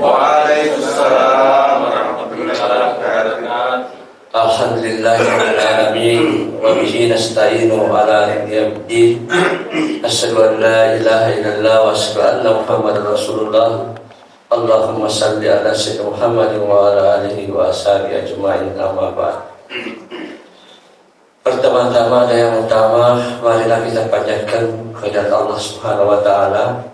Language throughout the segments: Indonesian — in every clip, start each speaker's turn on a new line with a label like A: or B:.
A: Waalaikumsalam warahmatullahi wabarakatuh.
B: Alhamdulillahirabbil alamin wa bihi nasta'inu ala din. Asyhadu an la ilaha illallah wa asyhadu anna Muhammadar Rasulullah. Allahumma shalli ala sayyidina Muhammad wa ala alihi wa ashabihi ajma'in, amma ba'd. Pertama-tama dan yang utama, marilah kita panjatkan kehadirat Allah Subhanahu wa taala,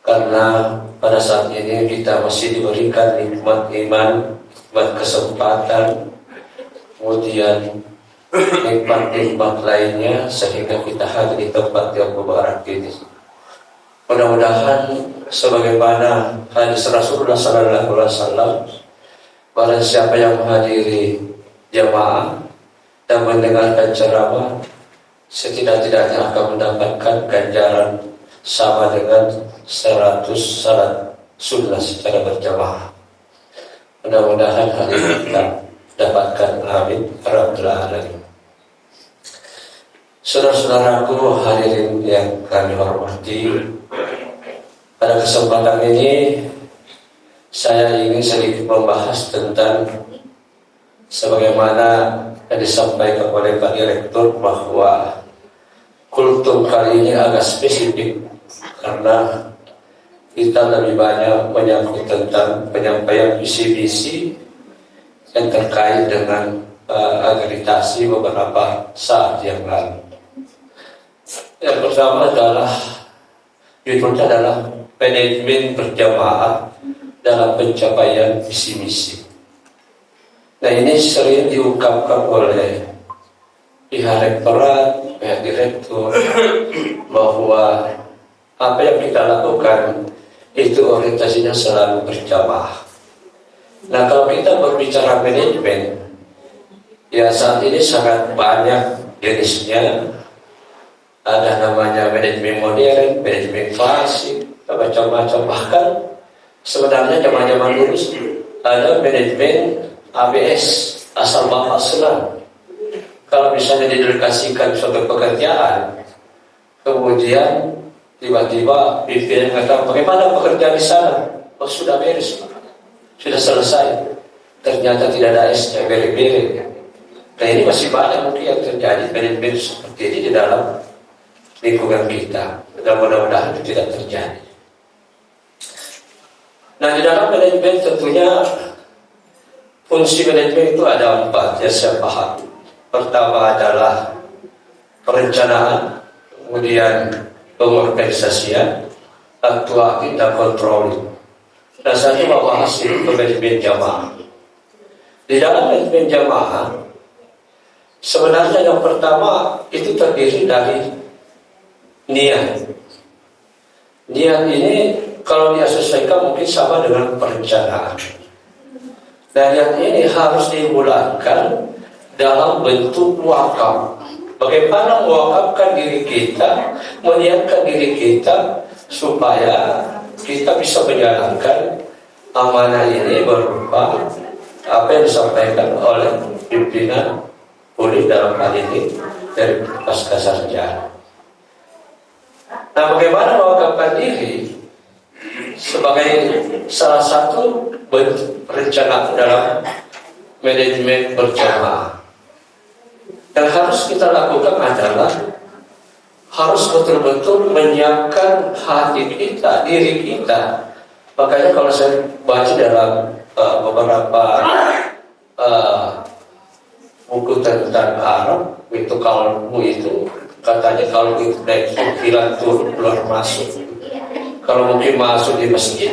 B: karena pada saat ini kita masih diberikan nikmat iman, nikmat kesempatan, kemudian nikmat-nikmat lainnya sehingga kita hadir di tempat yang mubarak ini. Mudah-mudahan sebagaimana hadis Rasulullah sallallahu alaihi wasallam, barang siapa yang menghadiri jamaah dan mendengarkan ceramah, setidak-tidaknya akan mendapatkan ganjaran sama dengan 100 salat sunnah secara berjamaah. Mudah-mudahan hal ini kita dapatkan, amin rabbil alamin. Saudara-saudaraku hadirin yang kami hormati, pada kesempatan ini saya ingin sedikit membahas tentang sebagaimana yang disampaikan oleh Pak Direktur, bahwa kultum kali ini agak spesifik karena kita lebih banyak menyangkut tentang penyampaian visi-misi yang terkait dengan agregasi beberapa saat yang lalu. Yang pertama adalah judulnya adalah manajemen berjamaah dalam pencapaian visi-misi. Nah, ini sering diungkapkan oleh pihak rektorat, pihak direktur, bahwa apa yang kita lakukan itu orientasinya selalu berjamaah. Nah, kalau kita berbicara manajemen, ya saat ini sangat banyak jenisnya. Ada namanya manajemen modern, manajemen klasik, macam-macam. Bahkan sebenarnya zaman-zaman dulu ada manajemen ABS, asal bapak senang. Kalau misalnya didelegasikan suatu pekerjaan, kemudian tiba-tiba pimpinan mengatakan, bagaimana pekerjaan di sana? Oh, sudah beres, sudah selesai. Ternyata tidak ada S-nya, beri-beri. Nah, ini masih banyak mungkin yang terjadi manajemen seperti ini di dalam lingkungan kita. Dan mudah-mudahan itu tidak terjadi. Nah, di dalam manajemen tentunya fungsi manajemen itu ada 4 yang saya paham. Pertama adalah perencanaan, kemudian pengorganisasian, aktuasi dan controlling. Dan saya coba bahas ini manajemen jamaah. Di dalam manajemen jamaah, sebenarnya yang pertama itu terdiri dari niat. Niat ini kalau diasosiasikan mungkin sama dengan perencanaan. Dan yang ini harus dimulakan dalam bentuk wakaf. Bagaimana mewakafkan diri kita, menyiapkan diri kita supaya kita bisa menjalankan amanah ini berupa apa yang disampaikan oleh pimpinan Poli dalam hal ini dari pasca sarjana. Nah, bagaimana mewakafkan diri sebagai salah satu bentuk perencanaan dalam manajemen berjamaah. Yang harus kita lakukan adalah harus betul-betul menyiapkan hati kita, diri kita. Makanya kalau saya baca dalam beberapa buku tentang Arab, itu kalbu itu katanya kalau itu naik fikiran turun keluar masuk. Kalau mungkin masuk di masjid,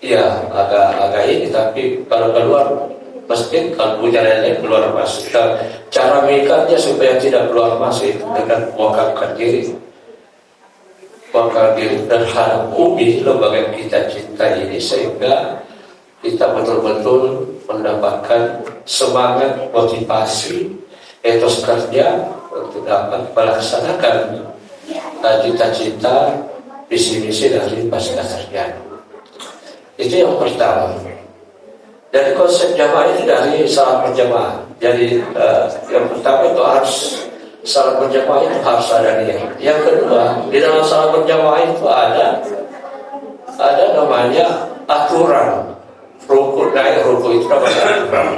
B: ya agak ini, tapi kalau keluar masjid, kalbu jalannya keluar masuk. Cara mengikatnya supaya tidak keluar masuk itu dengan mewakafkan diri. Mewakafkan diri dan harap ubi lembaga yang kita cintai ini, sehingga kita betul-betul mendapatkan semangat, motivasi, etos kerja untuk dapat melaksanakan cita-cita, visi-misi dari pasca sarjana. Itu yang pertama. Dari konsep jamaah itu dari salat berjamaah. Jadi yang pertama itu harus salat berjamaah itu harus ada niat. Yang kedua, di dalam salat berjamaah itu ada namanya aturan rukuk naik rukuk itu namanya aturan.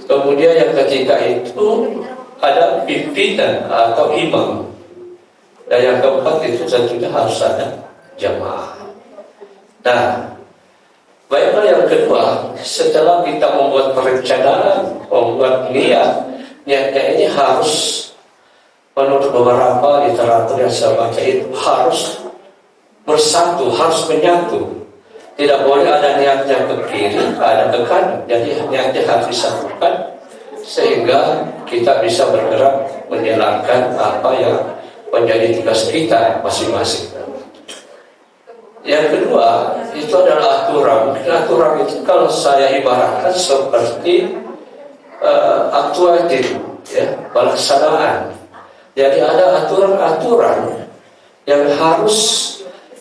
B: Kemudian yang ketiga itu ada pimpinan atau imam, dan yang keempat itu tentunya harus ada jamaah. Nah, baiklah yang kedua, setelah kita membuat perencanaan, membuat niatnya ini harus menurut beberapa literatur yang saya baca itu harus bersatu, harus menyatu. Tidak boleh ada niatnya ke kiri, ada ke kanan. Jadi niatnya harus disatukan sehingga kita bisa bergerak menjalankan apa yang menjadi tugas kita masing-masing. Yang kedua itu adalah aturan. Aturan itu kalau saya ibaratkan seperti atuatif, ya, pelaksanaan. Jadi ada aturan-aturan yang harus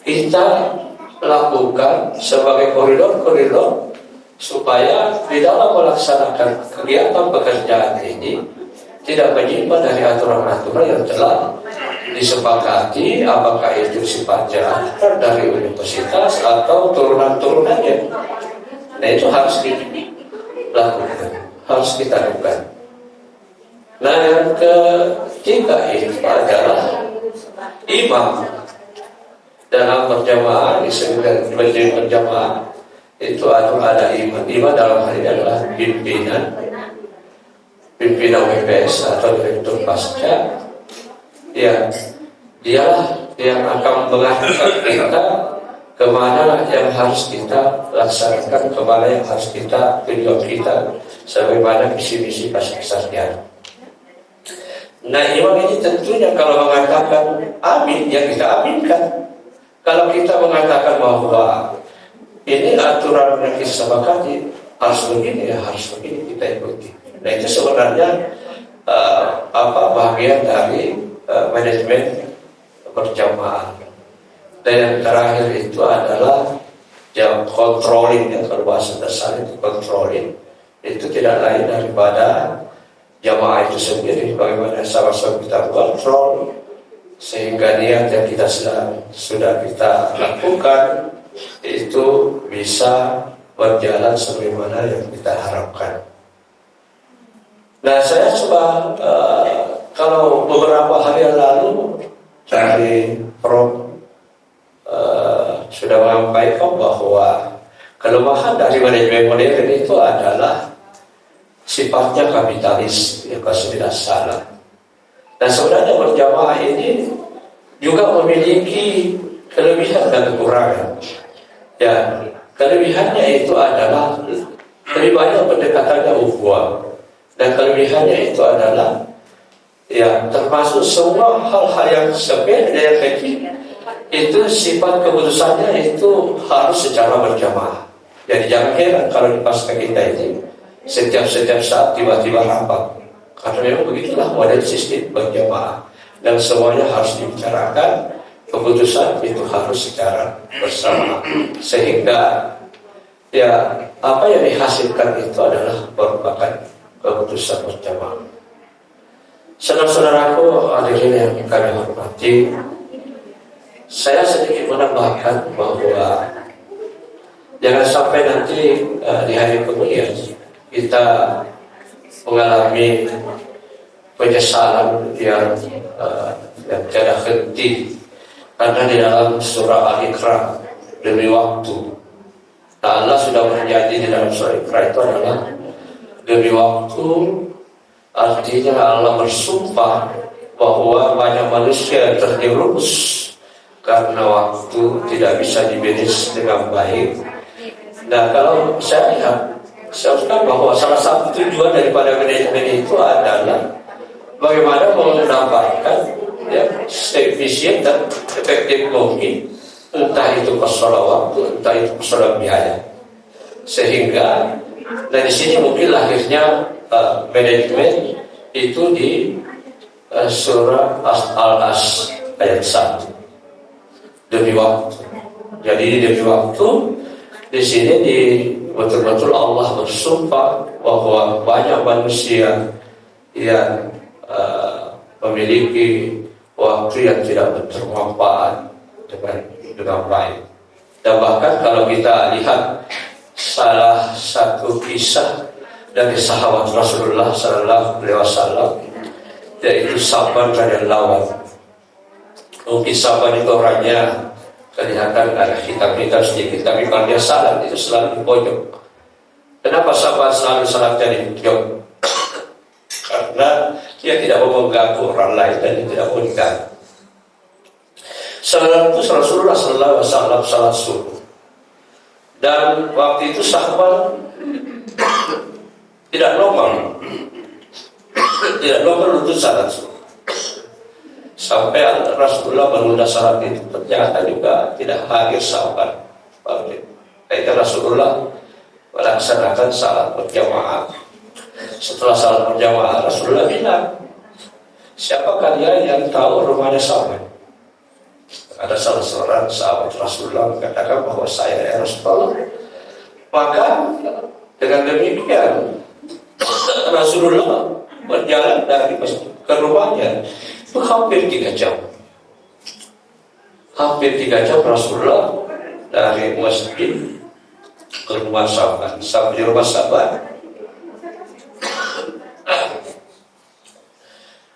B: kita lakukan sebagai koridor-koridor supaya di dalam melaksanakan kegiatan pekerjaan ini tidak menyimpang dari aturan-aturan yang telah disepakati, apakah itu sifatnya dari universitas atau turunan-turunannya. Nah, itu harus dilakukan, harus kita lakukan. Nah, yang ketiga itu adalah imam dalam berjamaah. Disebutkan berjamaah itu ada imam. Imam dalam hal ini adalah pimpinan WPS atau direktur pasca. Ya, dialah yang akan mengarahkan kita kemana yang harus kita laksanakan, kemana yang harus kita tujuan kita, sebagaimana visi-misi pasca-pasca. Nah, imam ini tentunya kalau mengatakan amin, ya kita aminkan. Kalau kita mengatakan bahwa ini aturan yang kita sepakati harus begini, ya harus begini, kita ikuti. Nah, itu sebenarnya bagian dari manajemen berjamaah. Dan yang terakhir itu adalah controlling, ya, kalau bahasa dasar itu controlling. Itu tidak lain daripada jamaah itu sendiri, bagaimana sama-sama kita kontrol sehingga niat yang kita sudah kita lakukan itu bisa berjalan sebagaimana yang kita harapkan. Nah, saya coba kalau beberapa hari yang lalu dari Prof sudah menyampaikan bahwa kelemahan dari manajemen modern itu adalah sifatnya kapitalis, ya, kalau tidak salah. Dan sebenarnya berjamaah ini juga memiliki kelebihan dan kekurangan. Ya, kelebihannya itu adalah lebih banyak pendekatannya ukhuwah, dan kelebihannya itu adalah ya termasuk semua hal-hal yang sepele dan yang kecil itu sifat keputusannya itu harus secara berjamaah. Jadi jangan heran kalau di pasca kita ini setiap saat tiba-tiba rapat, karena memang begitulah model sistem berjamaah, dan semuanya harus dibicarakan, keputusan itu harus secara bersama, sehingga ya apa yang dihasilkan itu adalah merupakan keputusan berjamaah. Saudara-saudaraku, hadirin yang kami hormati, saya sedikit menambahkan bahwa jangan sampai nanti di hari kemudian kita mengalami penyesalan yang tiada henti, karena di dalam surah Al-Iqra demi waktu, Allah sudah berjanji di dalam surah Al-Iqra itu adalah demi waktu. Artinya Allah bersumpah bahwa banyak manusia yang terjerumus karena waktu tidak bisa dimanage dengan baik. Nah, kalau saya lihat, saya ucapkan bahwa salah satu tujuan daripada manajemen itu adalah bagaimana mendapatkan ya efisien dan efektif mungkin, entah itu persoalan waktu, entah itu persoalan biaya. Sehingga dari sini mungkin lahirnya manajemen itu di surah Al-As ayat 1, demi waktu. Jadi demi waktu di sini betul-betul Allah bersumpah bahwa banyak manusia yang memiliki waktu yang tidak bermanfaat dengan baik. Dan bahkan kalau kita lihat salah satu kisah dari sahabat Rasulullah Sallallahu Alaihi Wasallam, yaitu Sa'ban radhiyallahu anhu. Mungkin Sa'ban itu orangnya kelihatan ada hitam-hitam sedikit, tapi kalau dia salat itu selalu di pojok. Kenapa Sa'ban selalu salatnya di pojok? Karena dia tidak mau mengganggu orang lain dan dia tidak mau diganggu. Salat itu Rasulullah Sallallahu Alaihi Wasallam salat subuh, dan waktu itu Sa'ban tidak normal untuk salat subuh. Sampai Rasulullah menunda salat itu, ternyata juga tidak hadir Sa'ban. Akhirnya Rasulullah melaksanakan salat berjamaah. Setelah salat berjamaah, Rasulullah bilang, siapa kalian yang tahu rumahnya Sa'ban? Ada salah seorang sahabat Rasulullah mengatakan bahwa saya ya Rasulullah. Maka dengan demikian Rasulullah berjalan dari masjid ke rumahnya itu hampir 3 jam. Hampir 3 jam Rasulullah dari masjid ke rumah Sa'ban. Sampai di rumah Sa'ban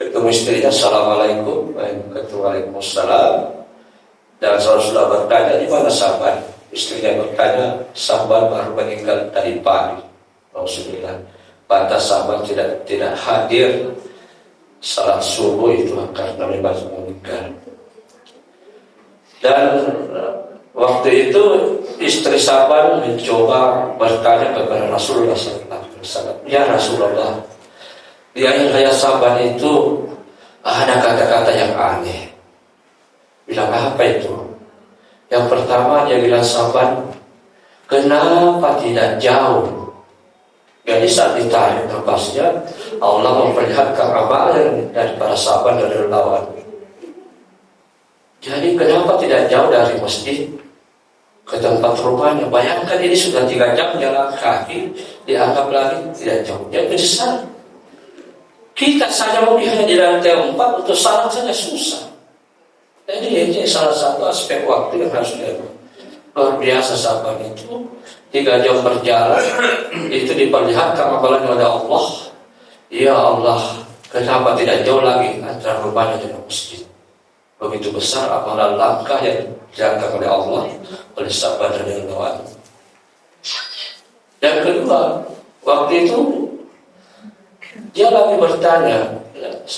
B: ketemu istrinya, assalamualaikum. Waalaikumsalam. Dan Rasulullah bertanya, di mana Sa'ban? Istrinya bertanya, Sa'ban baru meninggal tadi pagi. Rasulullah, pantas Sa'ban tidak hadir salat subuh itu karena memang meninggal. Dan waktu itu istri Sa'ban mencoba bertanya kepada Rasulullah SAW, ya Rasulullah, di akhir hayat Sa'ban itu ada kata-kata yang aneh. Bilang apa itu? Yang pertama dia bilang, Sa'ban, kenapa tidak jauh? Jadi saat ditarik nafasnya, Allah memperlihatkan amalan daripada Sa'ban dari lawan. Jadi kenapa tidak jauh dari masjid ke tempat rumahnya? Bayangkan ini sudah 3 jam jalan kaki, dianggap lagi tidak jauh. Dia menyesal. Kita saja mau hanya di lantai 4 untuk salat saja susah. Jadi ini salah satu aspek waktu yang harus dilakukan. Luar biasa Sa'ban itu 3 jam berjalan itu diperlihatkan amalan oleh Allah. Ya Allah, kenapa tidak jauh lagi antara rumahnya dan masjid? Begitu besar amalan langkah yang dilakukan oleh Allah oleh Sa'ban radhiyallahu anhu. Yang kedua, waktu itu dia lagi bertanya,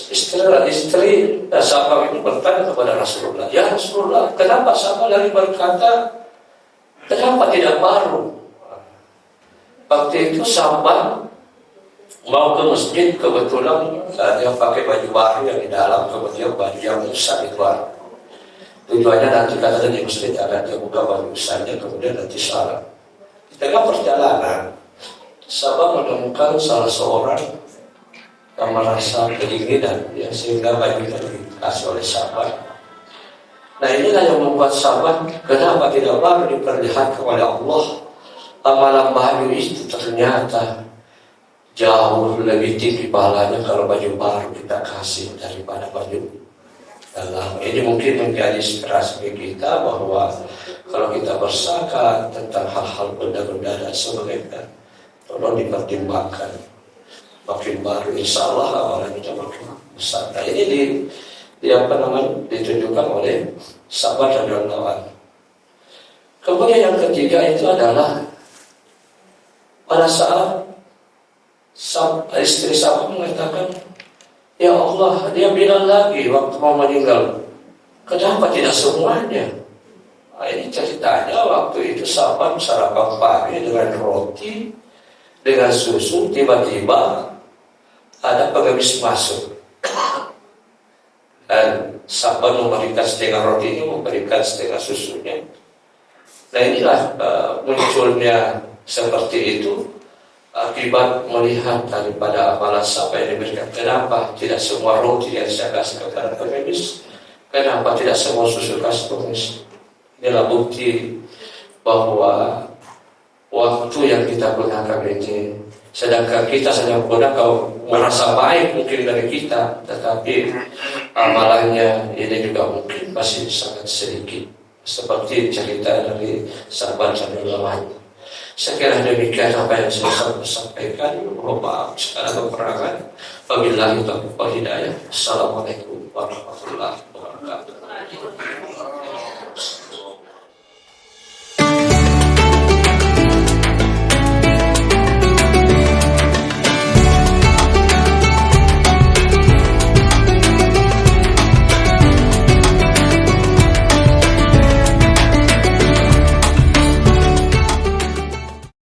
B: istri Sa'ban itu bertanya kepada Rasulullah, ya Rasulullah, kenapa Sa'ban lagi berkata, kenapa tidak baru? Waktu itu Sa'ban mau ke masjid, kebetulan dia pakai baju baru yang di dalam, kemudian baju yang besar itu baru. Tujuannya nanti katanya di masjid akan dia buka baju besarnya, kemudian nanti salat. Di tengah perjalanan, Sa'ban menemukan salah seorang yang merasa kedinginan, ya, sehingga bajunya dikasih oleh Sa'ban. Nah, inilah yang membuat Sa'ban, kenapa tidak baru diperlihatkan oleh Allah amalan baju itu ternyata jauh lebih tinggi pahalanya kalau baju baru kita kasih daripada baju dalam. Ini mungkin menjadi inspirasi bagi kita bahwa kalau kita bersakat tentang hal-hal benda-benda dan sebagainya, tolong dipertimbangkan. Makin baru insya Allah amalan kita makin besar. Nah, ini ditunjukkan oleh Sa'ban radhiyallahu anhu. Kemudian yang ketiga itu adalah pada saat istri Sa'ban mengatakan, ya Allah, dia bilang lagi waktu mau meninggal, kenapa tidak semuanya? Nah, ini ceritanya waktu itu Sa'ban sarapan pagi dengan roti, dengan susu, tiba-tiba ada pengemis masuk. Dan Sa'ban memberikan setengah roti ini, memberikan setengah susunya. Nah, inilah munculnya seperti itu akibat melihat daripada amalan Sa'ban yang diberikan. Kenapa tidak semua roti yang saya kasih kepada pengemis? Kenapa tidak semua susu kasih pengemis? Inilah bukti bahwa waktu yang kita gunakan ini, sedangkan kita sedang gunakan merasa baik mungkin dari kita, tetapi amalannya ini juga mungkin masih sangat sedikit. Seperti cerita dari Sa'ban radhiyallahu anhu. Sekiranya demikian apa yang saya sampaikan, mohon maaf segala kekurangan. Wabillahi taufiq wal hidayah. Assalamualaikum warahmatullahi wabarakatuh.